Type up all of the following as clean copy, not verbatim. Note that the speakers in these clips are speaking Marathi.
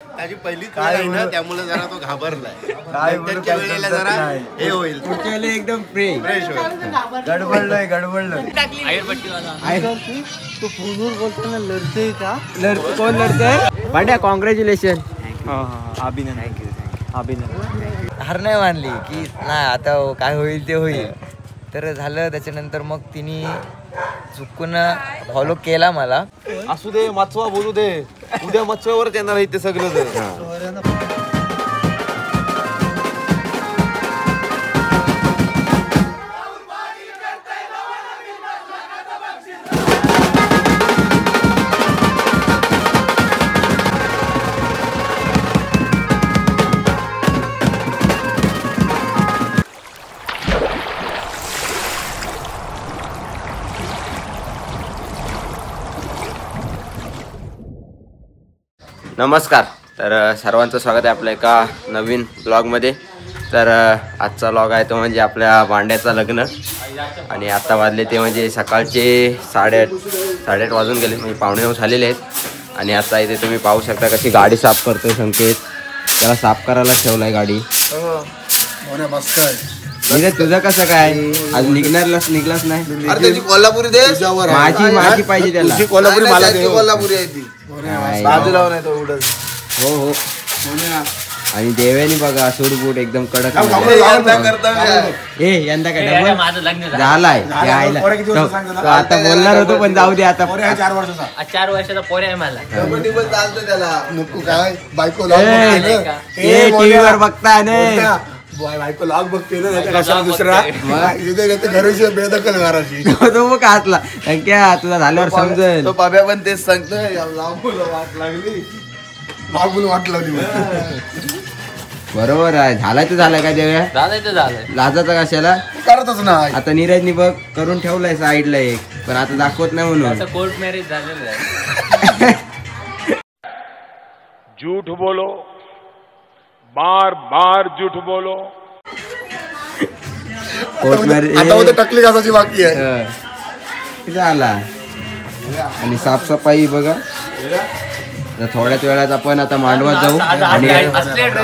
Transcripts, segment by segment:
त्याची पहिली काय आहे ना, त्यामुळे जरा तो घाबरलाय. नंतरच्या वेळेला जरा हे होईल, पुढच्या वेळेला एकदम फ्रेश होईल. गडबडलोय तू फोनवर बोलताना लढतोय का? कोण लढतंय? पांड्या कॉंग्रॅच्युलेशन. अभिनंदन. हार नाही मानली की नाही आता काय होईल ते होईल, तर झालं. त्याच्यानंतर मग तिने चुकून फॉलो केला मला. असू दे, मचवा बोलू दे, उद्या मचव्यावरच येणार आहे ते सगळं. नमस्कार. तर सर्वांचं स्वागत आहे आपल्या एका नवीन ब्लॉगमध्ये. तर आजचा ब्लॉग आहे तो म्हणजे आपल्या भांड्याचं लग्न. आणि आत्ता वाजले ते म्हणजे सकाळचे 8:30 वाजून गेले, म्हणजे 8:45 झालेले आहेत. आणि आता इथे तुम्ही पाहू शकता कशी गाडी साफ करतोय संकेत. त्याला साफ करायला ठेवलाय गाडी. तुझं कसं काय आज निघलाच नाही? अरे त्याची कोल्हापुरी दे, माझी पाहिजे त्याला. कोल्हापुरी मला कोल्हापुरी आहे ती. बाजूला नाही तो उडत. हो. आणि देव्यानी बघा सूटबूट एकदम कडक. यंदा काय डबल झालाय. आता बोलणार होतो पण जाऊ दे आता. 4 वर्षाचा पोर आहे मला. टीव्हीवर बघताय ना, बायको लॉग बघते ना, दुसरा घराची बेदखल घराची. तो बघ हातला क्या तुला झाल्यावर समजेल. तो बाब्या पण तेच सांगतोय, वाट लागली, मागून वाट लागली. बरोबर आहे. झालाय तर झालाय का देव्या? झालंय. लाजाचा कशाला करतच नाही. आता नीरजनी बघ करून ठेवलाय साईडला एक, पण आता दाखवत नाही म्हणून. कोर्ट मॅरेज झालेलं आहे. झूठ बोलो, बार बार झूठ बोलो. कोर्ट मॅरेज आता टकली घासाची बाकी आहे. झाला. आणि साफसफाई बघा. थोड्याच वेळात आपण आता मांडवात जाऊ. आणि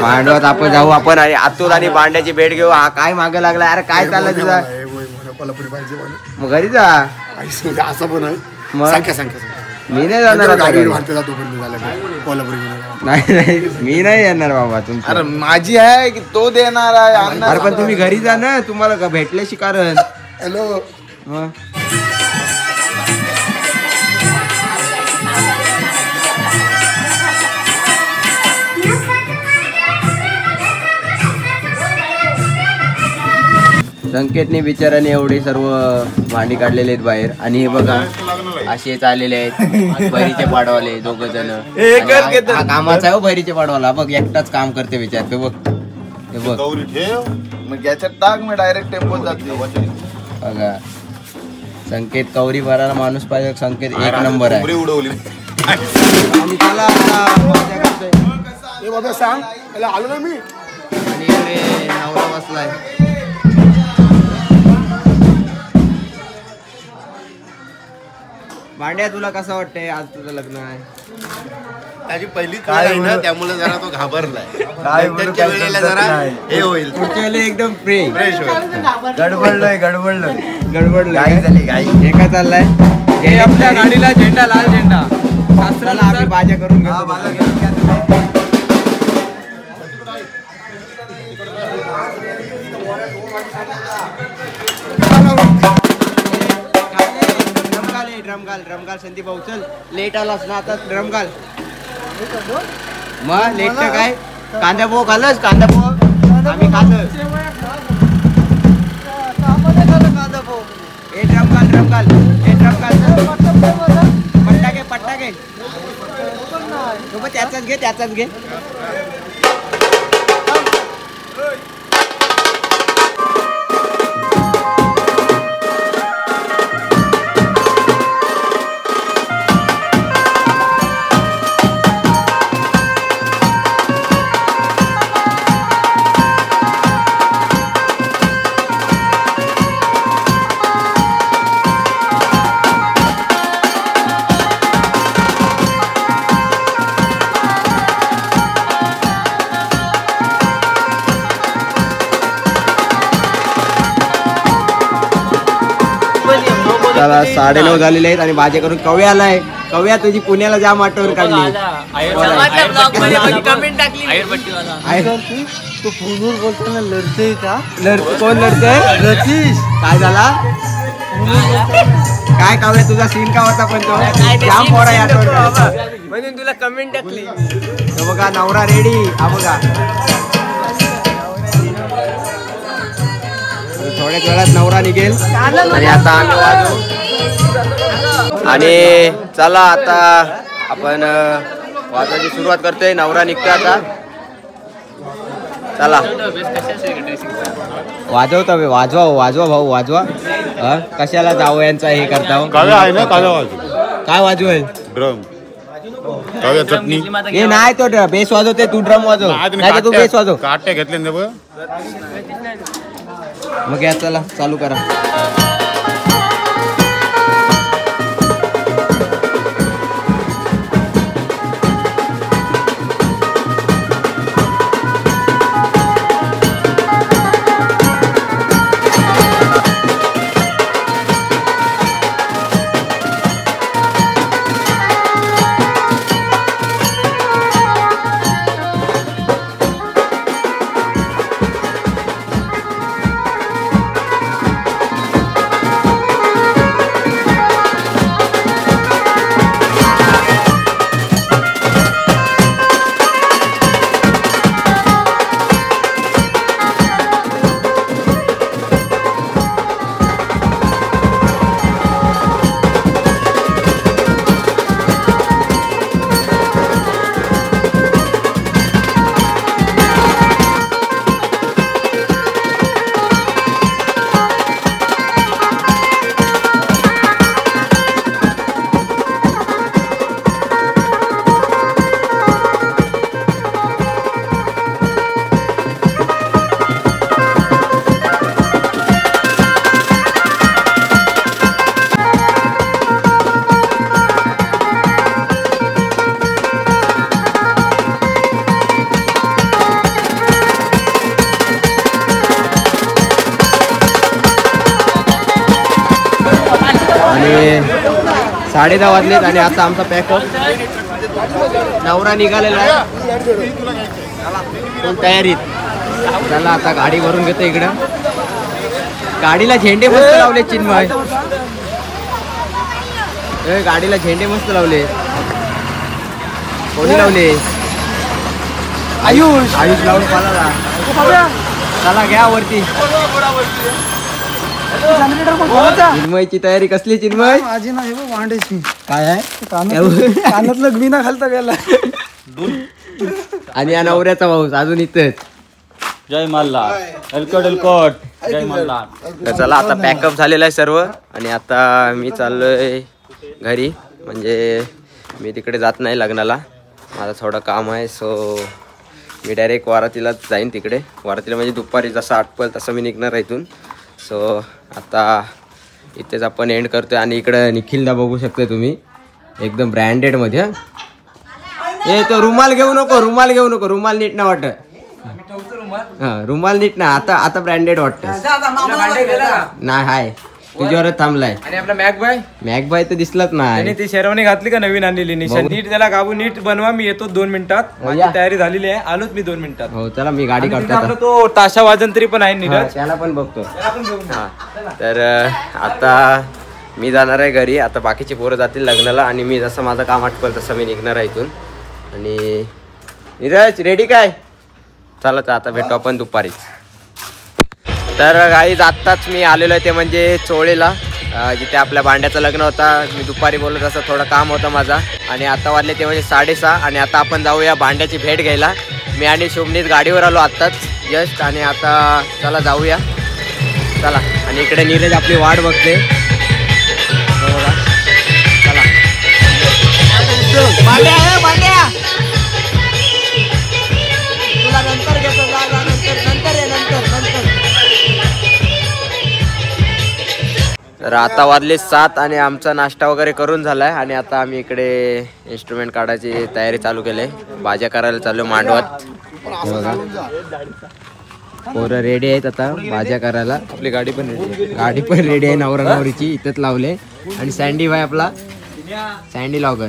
मांडवात आपण जाऊ आपण आणि अतुल आणि भांड्याची भेट घेऊ. हा काय मागे लागला? अरे काय चाललंय तुझा? कोल्हापुरी पाहिजे मग घरी जा. असं पण आहे. मग मी नाही जाणार आता घरी. नाही मी नाही येणार बाबा तुमचं. अरे माझी आहे की तो देणार आहे. अरे पण तुम्ही घरी जा ना, तुम्हाला का भेटल्याशी कारण. हॅलो. मग संकेतने बिचाराने एवढे सर्व भांडी काढलेले आहेत बाहेर. आणि हे बघा असेच आलेले आहेत बहिरीचे पाडवाले दोघ जण. कामाचा आहे बहिरीचे पाडवाला. बघ एकटाच काम करते विचार. ते बघ हे बघ. मग याच्यात टाक, मी डायरेक्ट टेम्पोत जाते. बघा संकेत कवरी भरायला माणूस पाहिजे. संकेत एक नंबर आहे. उडवली. आणि त्याला सांग आलो ना मी. आणि अरे नवरा बसलाय. भांड्या तुला कसं वाटतंय आज तुझं लग्न आहे? त्याची पहिली काय आहे ना, त्यामुळे जरा तो घाबरलाय. नंतरच्या वेळेला जरा हे होईल, पुढच्या वेळेला एकदम फ्रेश होईल. गडबडलोय गाई झाली गाई. हे काय चाललंय? आपल्या गाडीला झेंडा, लाल झेंडा. शास्त्राला आम्ही बाजा करून घेतो. ड्रम घाल संदीप भाऊ. चल लेट आलास ना आता. ड्रम घाल. मग लेट का काय? कांदा पोह घालस. कांदा पोह आम्ही खातो. ड्रम घाल. पट्टा घे. त्याचाच घे. चला 9:30 झालेले आहेत आणि भाजी करून कव्या आलाय. कव्या तुझी पुण्याला जाम आठवण काढली. कमेंट टाकली तू फोनवर बोलताना लढतोय का? कोण लढतंय? रतीश काय झाला? काय कव्या तुझा सीन का होता पण तो जाम पोरा आठवण काढली. म्हणून तुला कमेंट टाकली. तो बघा नवरा रेडी. हा बघा थोड्याच वेळात नवरा निघेल आणि आता आम्ही वाजू. आणि चला आता आपण वाजायची सुरुवात करतोय. नवरा निघतोय आता. चला वाजवता वाजवा भाऊ वाजवा. कशाला जावं यांचा हे करता आहे ना काय वाजवेल? ड्रम चटणी हे नाही तो बेस वाजवते तू ड्रम वाजव नाही तू बेस वाजव. काट्या घेतले ना बघ. मग या चला चालू करा. आणि 10:30 वाजलेत आणि आता आमचा पॅकअप नवरा निघालेला आहे पण तयारीत. चला आता गाडी भरून घेतो इकडं. गाडीला झेंडे मस्त लावले चिन्मय. गाडीला झेंडे मस्त लावले. कोणी लावले? आयुष लावून पाला. चला घ्या वरती. चिन्मयची तयारी कसली चिन्मय? माझी नाही भांडायची. काय आहे कानातलं ग्मिना घालता गेला. आणि या नवऱ्याचा भाऊ अजून इथंच. जय मल्हार. एलकोट जय मल्हार. तर चला आता पॅकअप झालेला आहे सर्व आणि आता मी चाललोय घरी. म्हणजे मी तिकडे जात नाही लग्नाला. माझं थोडं काम आहे. सो मी डायरेक्ट वारातीलाच जाईन तिकडे. वारातीला म्हणजे दुपारी जसं आटपल तसं मी निघणार आहे इथून. सो आता इथेच आपण एंड करतोय. आणि इकडं निखिलदा बघू शकता तुम्ही एकदम ब्रँडेडमध्ये. हे तो रुमाल घेऊ नको रुमाल नीट ना वाटत. हां रुमाल नीट ना. आता ब्रँडेड वाटतं. नाही हाय तुझ्यावरच थांबलाय. आणि आपला मॅक बाय तर दिसलाच नाही. ती शेरवानी घातली का नवीन आणलेली निशान. नीट त्याला गाबू नीट बनवा. मी येतो 2 मिनिटात. माझी तयारी झालेली आहे. आलोच मी 2 मिनिटात. हो चला मी गाडी काढतो. तो ताशा वाजंत्री पण आहे नीरज. त्याला पण बघतो. हा तर आता मी जाणार आहे घरी. आता बाकीचे पोरं जातील लग्नाला आणि मी जसं माझं काम आटपल तसं मी निघणार आहे इथून. आणि नीरज रेडी काय? चला तर आता भेटू आपण दुपारीच. तर गाईज आत्ताच मी आलेलो आहे ते म्हणजे चोळेला जिथे आपल्या भांड्याचं लग्न होता. मी दुपारी बोलत असं थोडं काम होतं माझा. आणि आता वाजले ते म्हणजे 6:30 आणि आता आपण जाऊया भांड्याची भेट घ्यायला. मी आणि शुभनीत गाडीवर आलो आत्ताच जस्ट. आणि आता चला जाऊया. चला आणि इकडे नीरज आपली वाट बघते. बघा चला भांड्या तुला नंतर घेतो. तर आता वाजले 7 आणि आमचा नाश्ता वगैरे करून झालाय. आणि आता आम्ही इकडे इन्स्ट्रुमेंट काढायची तयारी चालू केली. भाज्या करायला चालू मांडवात. पोरं रेडी आहेत आता भाज्या करायला. आपली गाडी पण रेडी. गाडी पण रेडी आहे नवरा नवरीची इथंच लावले. आणि सँडी भाई आपला सँडी लॉगर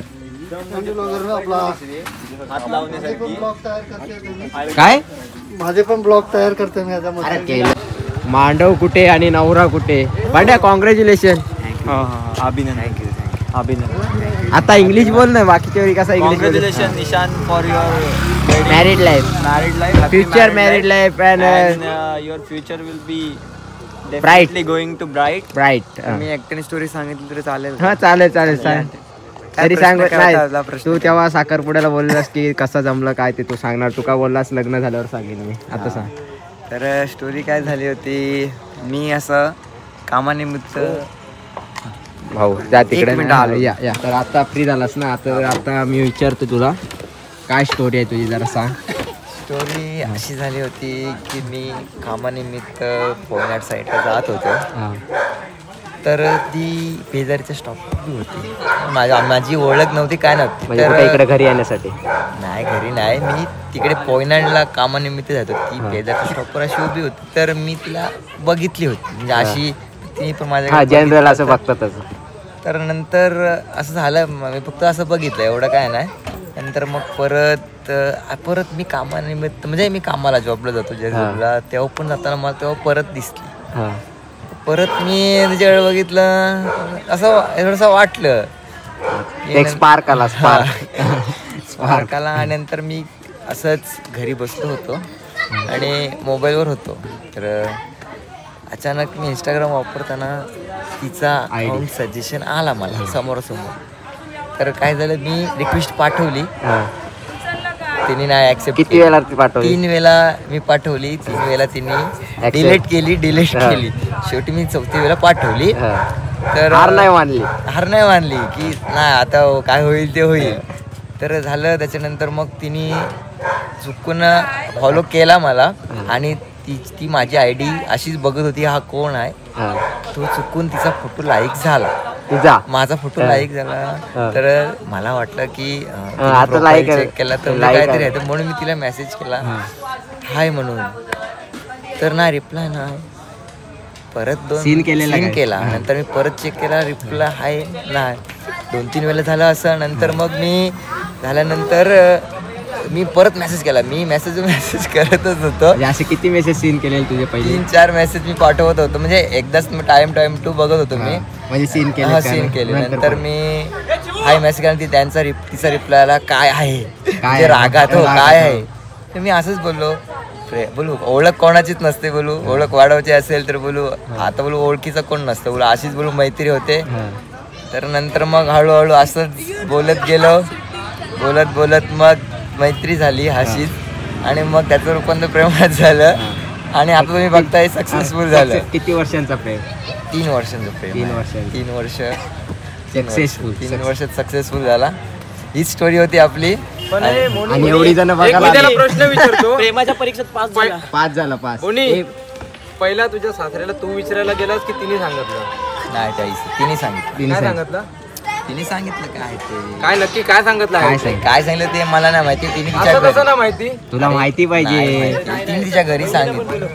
काय माझे पण ब्लॉग तयार करते मी आता. अरे केलं. मांडव कुठे आणि नवरा कुठे. भांड्या कॉंग्रॅच्युलेशन. अभिनंदन. आता इंग्लिश बोल ना बाकीच्या वेळी कसा English congratulations Nishan for your married life future married life and your future will be bright going to bright. Bright. मी एकट्याने स्टोरी सांगितली तरी चालेल. हा चालेल चालेल सांग. तरी सांग प्रश्न नाही काय होता? प्रश्न तू तेव्हा साखरपुड्याला बोललास की कसं जमलं काय ते तू सांगणार. तू का बोललास लग्न झाल्यावर सांगेन मी. आता सांग. तर स्टोरी काय झाली होती, मी असं कामानिमित्त भाऊ त्या तिकडे मिनिट आलो. या या. तर आता फ्री झालास ना आता मी विचारतो तुला काय स्टोरी आहे तुझी जरा सांग. स्टोरी अशी झाली होती की मी कामानिमित्त पोयनाड साईडला जात होतो. तर ती बेजारीच्या स्टॉप होती. माझी ओळख नव्हती काय नव्हती. म्हणजे कुठे इकडे घरी येण्यासाठी. नाही घरी नाही, मी तिकडे पोयनाडला कामानिमित्त जातो. ती बेजारच्या स्टॉपवर अशी उभी होती. तर मी तिला बघितली होती म्हणजे अशी ती पण माझ्या जनरल असं बघतातच. तर नंतर असं झालं मी फक्त असं बघितलं एवढं काय नाही. नंतर मग परत मी कामानिमित्त म्हणजे मी कामाला जॉबला जातो जॉबला तेव्हा पण जाताना मला तेव्हा परत दिसली. परत मी तिच्याकडे बघितलं असं थोडंसं वाटलं एक स्पार्क आला स्पार्क आला. आणि नंतर मी असंच घरी बसलो होतो आणि मोबाईलवर होतो. तर अचानक मी इंस्टाग्राम वापरताना तिचा अकाउंट सजेशन आला मला समोरासमोर. तर काय झालं मी रिक्वेस्ट पाठवली. तिने नाही ऍक्सेप्ट. किती वेळा पाठवली. 3 वेळा मी पाठवली. 3 वेळा तिने डिलीट केली. शेवटी मी 4थी वेळा पाठवली. तर हार नाही मानली की नाही आता काय होईल ते होईल. तर झालं त्याच्यानंतर मग तिने चुकून फॉलो केला मला. आणि ती माझी आयडी अशीच बघत होती हा कोण आहे. तो चुकून तिचा फोटो लाईक झाला. माझा फोटो लाईक झाला. तर मला वाटलं की चेक केला तर काहीतरी आहे. म्हणून मी तिला मेसेज केला हाय म्हणून. तर ना रिप्लाय नाही. परत 2 सीन केला. नंतर मी परत चेक केला रिप्लाय हाय नाही. 2-3 वेळा झालं असं. नंतर मग मी झाल्यानंतर मी परत मेसेज केला. मी मेसेज करतच होतो. असे किती मेसेज सीन केले तुझे पहिले. 3-4 मेसेज मी पाठवत होतो. म्हणजे एकदाच मी टाइम टू बघत होतो मी म्हणजे सीन केले. नंतर मी हाय मेसेज केला. तिचा रिप्लाय आला काय आहे म्हणजे रागात हो काय आहे. तर मी असंच बोलू ओळख कोणाचीच नसते बोलू. ओळख वाढवायची असेल तर बोलू आता बोलू ओळखीचं कोण नसतं बोलू अशीच बोलू मैत्री होते. तर नंतर मग हळूहळू असंच बोलत गेलो. बोलत मग मैत्री झाली अशीच. आणि मग त्याचं रूपांतर प्रेमात झालं. आणि आता तुम्ही बघताय सक्सेसफुल झालं. किती वर्षांचा प्रेम. 3 वर्षांचं प्रेम. 3 वर्ष सक्सेसफुल. 3 वर्षात सक्सेसफुल झाला. हीच स्टोरी होती आपली. आणि एवढी जण बघायला प्रश्न विचारतो. प्रेमाच्या परीक्षेत पास झाला. कोणी पहिला तुझ्या सासऱ्याला तू विचारायला गेलास की तिने सांगितलं. नाही तिने सांगितलं. काय सांगितलं. तिने सांगितलं काय ते काय नक्की काय सांगितलं. काय सांगितलं ते मला नाही माहिती. तिने कसं ना माहिती. तुला माहिती पाहिजे. तिने तिच्या घरी सांगितलं.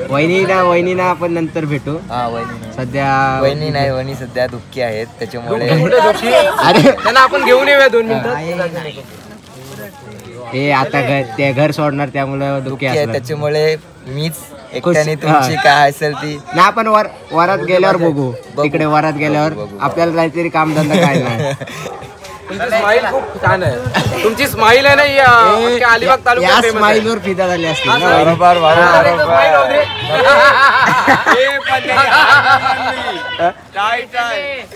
वहिनीना आपण नंतर भेटू. सध्या वहिनी सध्या दुःखी आहेत त्याच्यामुळे. अरे त्यांना आपण घेऊन येऊया 2 मिनिटं. हे आता घर सोडणार त्यामुळे दुःखी आहे त्याच्यामुळे मीच एकट्याने तुमची काय असेल ती ना आपण वरात गेल्यावर बघू. तिकडे वरात गेल्यावर आपल्याला काहीतरी कामधंदा काय नाही. तुमची स्माईल खूप छान आहे. तुमची स्माईल आहे ना अलिबाग तालुक्यात स्माईलवर फिदा झाली असते.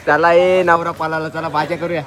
त्याला हे नवरा पालाला चला भाज्या करूया.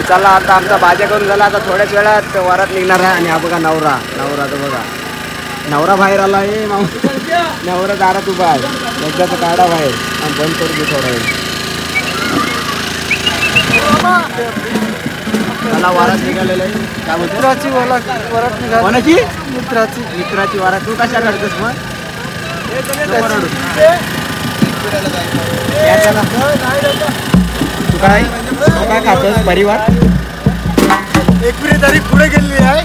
चला आता आमचा भाज्या करून झाला. आता थोड्याच वेळात वरात निघणार आहे. आणि हा बघा नवरा तर बघा नवरा बाहेर आला आहे. नवरा दारात उभा आहे. एकदाचा काढा बाहेर आणि बंद करून घे थोडा वेळ. मला वरात निघालेलं आहे. काय म्हणतो मित्राची वरात निघाली. कोणाची? मित्राची वरात. तू कशा काढतोस मग? तू काय खातोस परिवार? एक पिढी तरी पुढे गेलेली आहे.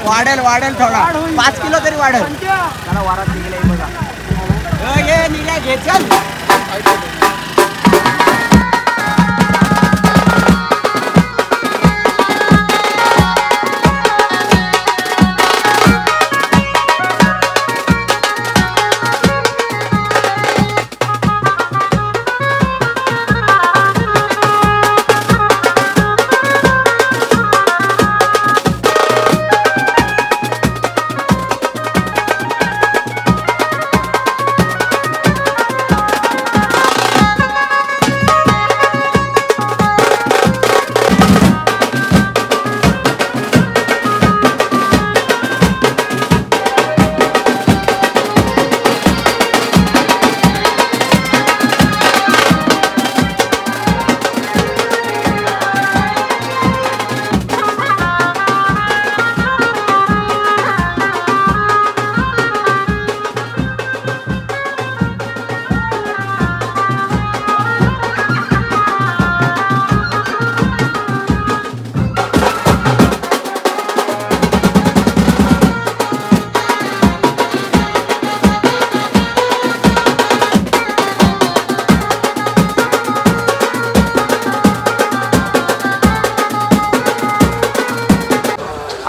वाढेल थोडा 5 किलो तरी वाढेल. त्याला वारात निघाले बघा. घे चल.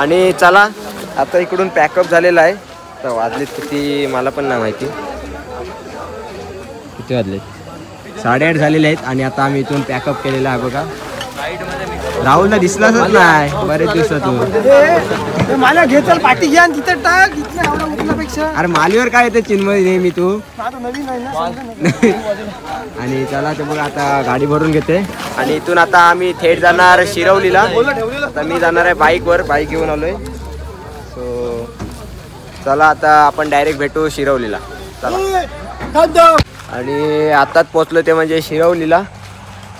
आणि चला आता इकडून पॅकअप झालेला आहे. तर वाजलेत किती मला पण नाही माहिती. किती वाजले? 8:30 झालेले आहेत. आणि आता आम्ही इथून पॅकअप केलेला आहे बघा. राहुलला दिसलाच नाही बरेच दिवसातून. मला घे चल पाठी घ्या आणि तिथे टाक. इथल्या एवढा उठल्यापेक्षा अरे मालीवर काय येते चिन्मय नेहमी तू. आता नवीन आहे ना. आणि चला ते बघा आता गाडी भरून घेते. आणि इथून आता आम्ही थेट जाणार शिरवलीला. आता मी जाणार आहे बाईकवर. बाईक घेऊन आलोय. सो चला आता आपण डायरेक्ट भेटू शिरवलीला. चला. आणि आताच पोचलो ते म्हणजे शिरवलीला.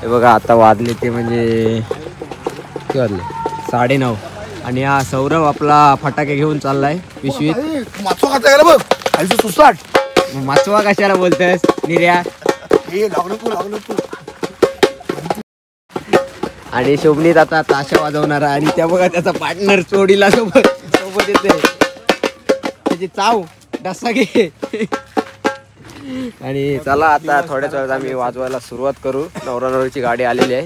हे बघा आता वाजले ते म्हणजे किती वाजले? 9:30. आणि हा सौरभ आपला फटाके घेऊन चाललाय पिशवीत. माचवा खाता गेला बघ. आईचं सुसाट. माचवा कशाला बोलतोस निर्या? लागलो तू. आणि शोभनीत आता ताशा वाजवणार. आणि त्या बघा त्याचा पार्टनर चोडीला सोबत येते. त्याची चाव डसा घे. आणि चला आता थोड्याच वेळात आम्ही वाजवायला सुरुवात करू. नवरा नवरीची गाडी आलेली आहे.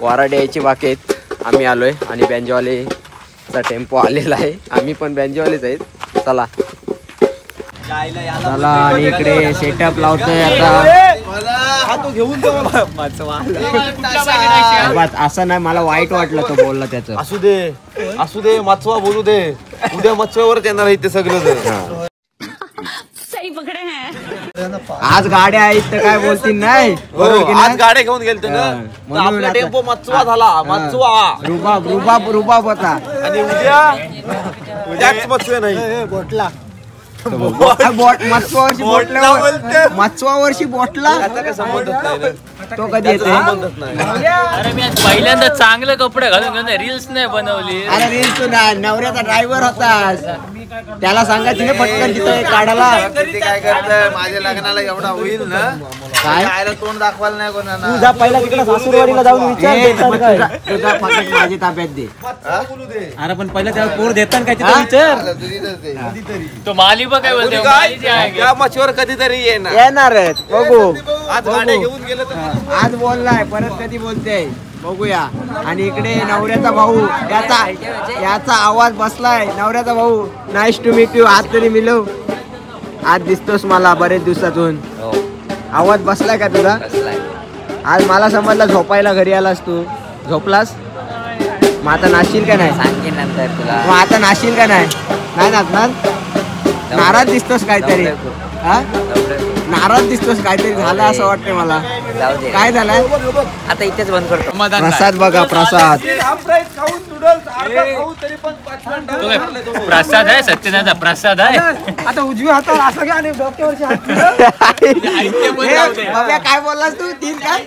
वाराड यायची बाकी आहेत. आम्ही आलोय. आणि बँजवालेचा टेम्पो आलेला आहे. आम्ही पण बँजवालेच आहेत. चला चला. आणि इकडे सेटअप लावतोय आता. असं नाही मला वाईट वाटलं तो बोलला त्याचं. असू दे माचवा बोलू दे. उद्या मच्छवावरच येणार आहे ते सगळं. आज गाड्या आहेत तर काय बोलतील नाही. आज गाड्या घेऊन गेलतो ना. आपला टेम्पो मच्छवा झाला. मच्छवा रुबाब होता. आणि उद्याच मच्छवा नाही. बोटला. मच्छवा वर्षी बोटला. तो कधी येते? अरे मी आज पहिल्यांदा चांगले कपडे घालून घेऊन रील्स नाही बनवली. अरे रील्स तू नवऱ्याचा ड्रायव्हर होतास. त्याला सांगायची ना पटकन तिथं काढायला. काय करत माझ्या लग्नाला एवढा होईल ना. काय तोंड दाखवायला नाही कोणाला. तुझा पहिला तिकडे सासूरवाडीला जाऊन विचार. तुझा पाकिट माझी ताब्यात दे. अरे पण पहिला त्याला पोर देतात काय तिथं विचार. तो माली बघ काय बोलते. या मच्छीवर कधीतरी येणारच बघू. आज गाड्या घेऊन गेलं तर आज बोललाय परत कधी बोलते बघूया. आणि इकडे नवऱ्याचा भाऊ याचा आवाज बसलाय. नवऱ्याचा भाऊ नाईस टू मीट यू. आज तरी मिळव. आज दिसतोस मला बरेच दिवसातून. आवाज बसलाय का तुझा? आज मला समजला झोपायला घरी आलास तू. झोपलास? मग आता नाशील का नाही? सांगेन नंतर तुला. मग आता नाशील का नाही? नाही नाचणार? नाराज दिसतोस काहीतरी. हा नाराज दिसतोस काहीतरी झालं असं वाटतंय मला. जाऊ दे. काय झालंय आता इथेच बंद करतो. प्रसाद बघा प्रसाद प्रसाद आहे सत्यनाचा प्रसाद आहे. आता उजव्या हातावर असं घ्या आणि डोक्यावरची हात बब्या काय बोललास तू 3 काय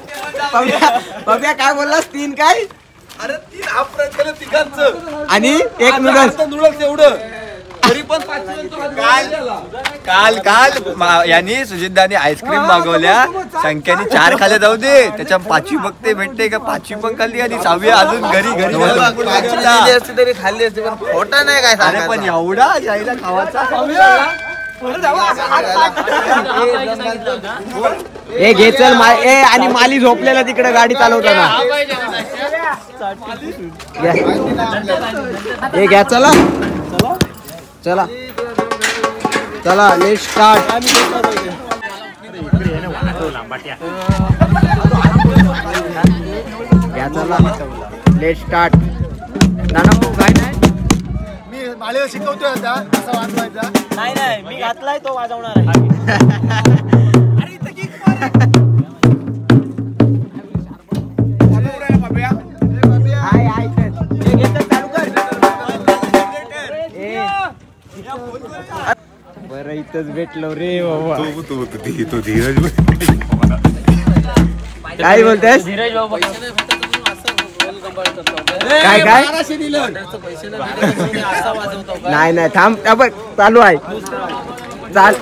बब्या काय बोललास 3 काय अरे 3 हाफ फ्राय केलं तिघांचं आणि एक नूडल्स नूडल्स एवढं तरी पण काल यांनी सुजितदानी आईस्क्रीम मागवल्या संख्याने 4 खाल्या जाऊ दे त्याच्या 5वी बघते भेटते का 5वी पण खाल्ली आणि 6वी अजून घरी असते तरी खाल्ली असते पण खोटा नाही काय अरे पण एवढा जायला खावाचा ए घे चल आणि माली झोपलेला तिकडे गाडी चालवताना हे घ्या चला चला चला लेट स्टार्ट घ्या चला लेट स्टार्ट नाना काय नाही मी माळेवर शिकवतोय आता कसा वाजवायचा नाही मी घातलाय तो वाजवणार आहे. बरं इथंच भेटलो रे बाबा तो धीरज काय बोलतेस धीरज बाबा काय काय नाही थांब बघ चालू आहे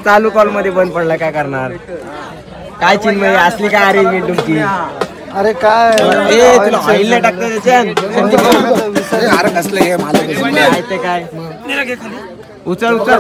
चालू कॉल मध्ये बंद पडला काय करणार काय चिन्मय असली काय अरेंजमेंट तुमची अरे काय तुला ऑइल नाही टाकतं त्याच्यात कसलं हे मला ते काय उचल उचल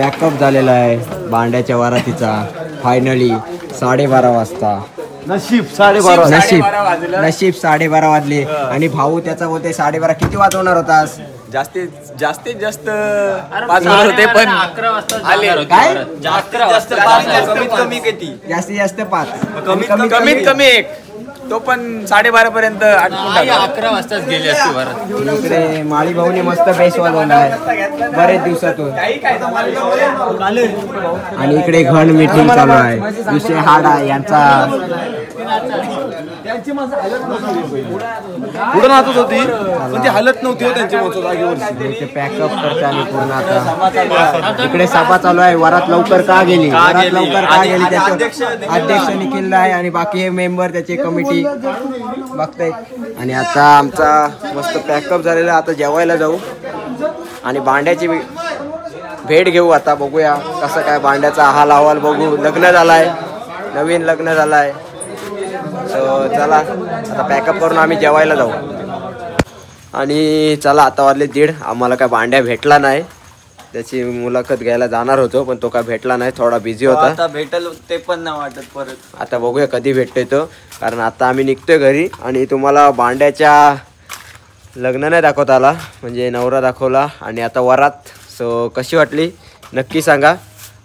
पॅकअप झालेला आहे भांड्याच्या वरातीचा फायनली 12:30 वाजता. नशीब 12:30 वाजले आणि भाऊ त्याचा बोलते 12:30. किती वाजवणार होतास? जास्तीत जास्त 5 होते पण 11 वाजता आले. काय? कमीत कमी किती? जास्तीत जास्त 5. कमीत कमी 1 तो पण 12:30 पर्यंत आटपून टाकला. 11 वाजताच गेले असते बरं. इकडे माळी भाऊने मस्त बेस वाजवला आहे बरेच दिवसातून. आणि इकडे घण मीटिंग चालू आहे. विषय हाडा यांचा पुढे नाचत होती पण ती हालत नव्हती त्यांची जागेवरची. इथे पॅकअप करते आणि पूर्ण आता इकडे सभा चालू आहे. वरात लवकर का गेली त्याच्या अध्यक्ष निखिल आहे आणि बाकी हे मेंबर त्याचे कमिटी बघताय. आणि आता आमचा मस्त पॅकअप झालेला. आता जेवायला जाऊ आणि भांड्याची भेट घेऊ. आता बघूया कसं काय भांड्याचा हाल अहवाल बघू. लग्न झालाय, नवीन लग्न झालाय. सो चला आता पॅकअप करून आम्ही जेवायला जाऊ. आणि चला आता वाजले 1:30. आम्हाला काय भांड्या भेटला नाही. त्याची मुलाखत घ्यायला जाणार होतो पण तो काय भेटला नाही, थोडा बिझी होता. आता भेटल ते पण नाही वाटत परत. आता बघूया कधी भेटतोय तो, कारण आता आम्ही निघतोय घरी. आणि तुम्हाला भांड्याच्या लग्न नाही दाखवता आला, म्हणजे नवरा दाखवला आणि आता वरात. सो कशी वाटली नक्की सांगा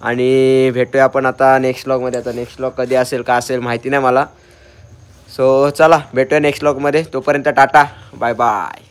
आणि भेटूया आपण आता नेक्स्ट व्लॉगमध्ये. आता नेक्स्ट व्लॉग कधी असेल का असेल माहिती नाही मला. सो चला भेटूया नेक्स्ट व्लॉगमध्ये. तोपर्यंत टाटा, बाय बाय.